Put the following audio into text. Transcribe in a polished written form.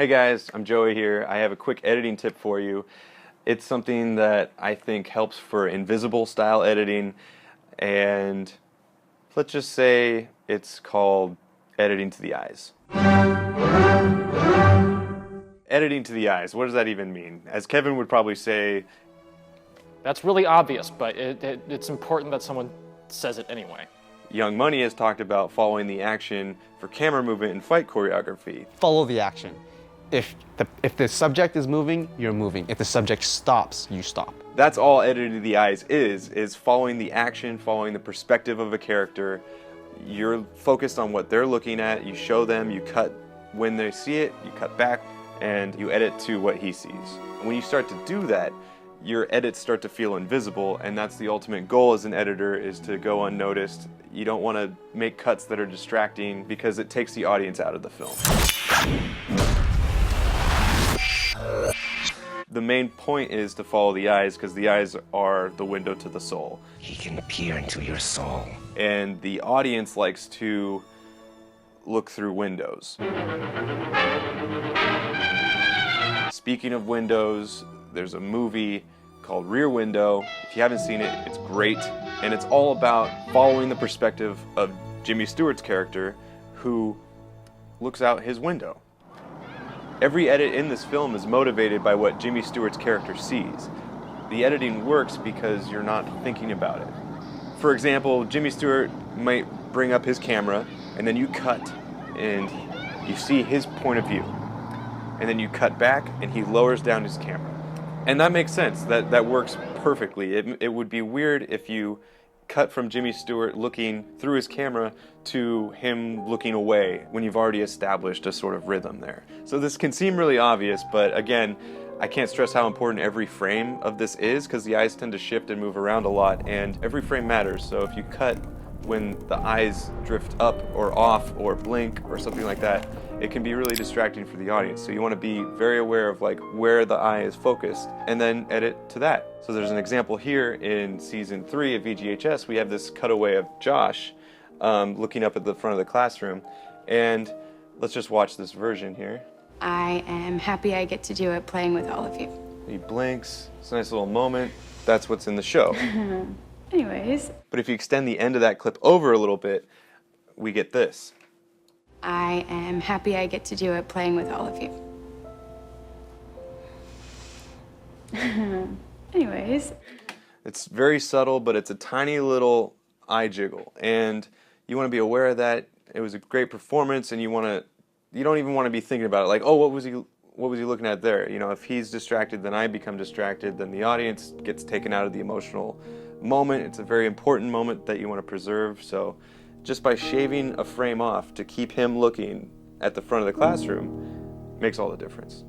Hey guys, I'm Joey here. I have a quick editing tip for you. It's something that I think helps for invisible style editing, and let's just say it's called editing to the eyes. Editing to the eyes, what does that even mean? As Kevin would probably say, that's really obvious, but it's important that someone says it anyway. Young Money has talked about following the action for camera movement and fight choreography. Follow the action. If the subject is moving, you're moving. If the subject stops, you stop. That's all editing to the eyes is following the action, following the perspective of a character. You're focused on what they're looking at, you show them, you cut when they see it, you cut back, and you edit to what he sees. When you start to do that, your edits start to feel invisible, and that's the ultimate goal as an editor, is to go unnoticed. You don't want to make cuts that are distracting because it takes the audience out of the film. The main point is to follow the eyes, because the eyes are the window to the soul. He can peer into your soul. And the audience likes to look through windows. Speaking of windows, there's a movie called Rear Window. If you haven't seen it, it's great. And it's all about following the perspective of Jimmy Stewart's character, who looks out his window. Every edit in this film is motivated by what Jimmy Stewart's character sees. The editing works because you're not thinking about it. For example, Jimmy Stewart might bring up his camera, and then you cut, and you see his point of view. And then you cut back, and he lowers down his camera. And that makes sense. That works perfectly. It would be weird if you cut from Jimmy Stewart looking through his camera to him looking away when you've already established a sort of rhythm there. So this can seem really obvious, but again, I can't stress how important every frame of this is, because the eyes tend to shift and move around a lot, and every frame matters. So if you cut when the eyes drift up or off or blink or something like that, it can be really distracting for the audience. So you want to be very aware of like where the eye is focused and then edit to that. So there's an example here in season 3 of VGHS. We have this cutaway of Josh looking up at the front of the classroom, and let's just watch this version here. I am happy I get to do it playing with all of you. He blinks. It's a nice little moment. That's what's in the show. Anyways. But if you extend the end of that clip over a little bit, we get this. I am happy I get to do it playing with all of you. Anyways. It's very subtle, but it's a tiny little eye jiggle, and you want to be aware of that. It was a great performance, and you don't even want to be thinking about it like, oh, what was he looking at there? You know, if he's distracted, then I become distracted, then the audience gets taken out of the emotional moment. It's a very important moment that you want to preserve. So just by shaving a frame off to keep him looking at the front of the classroom makes all the difference.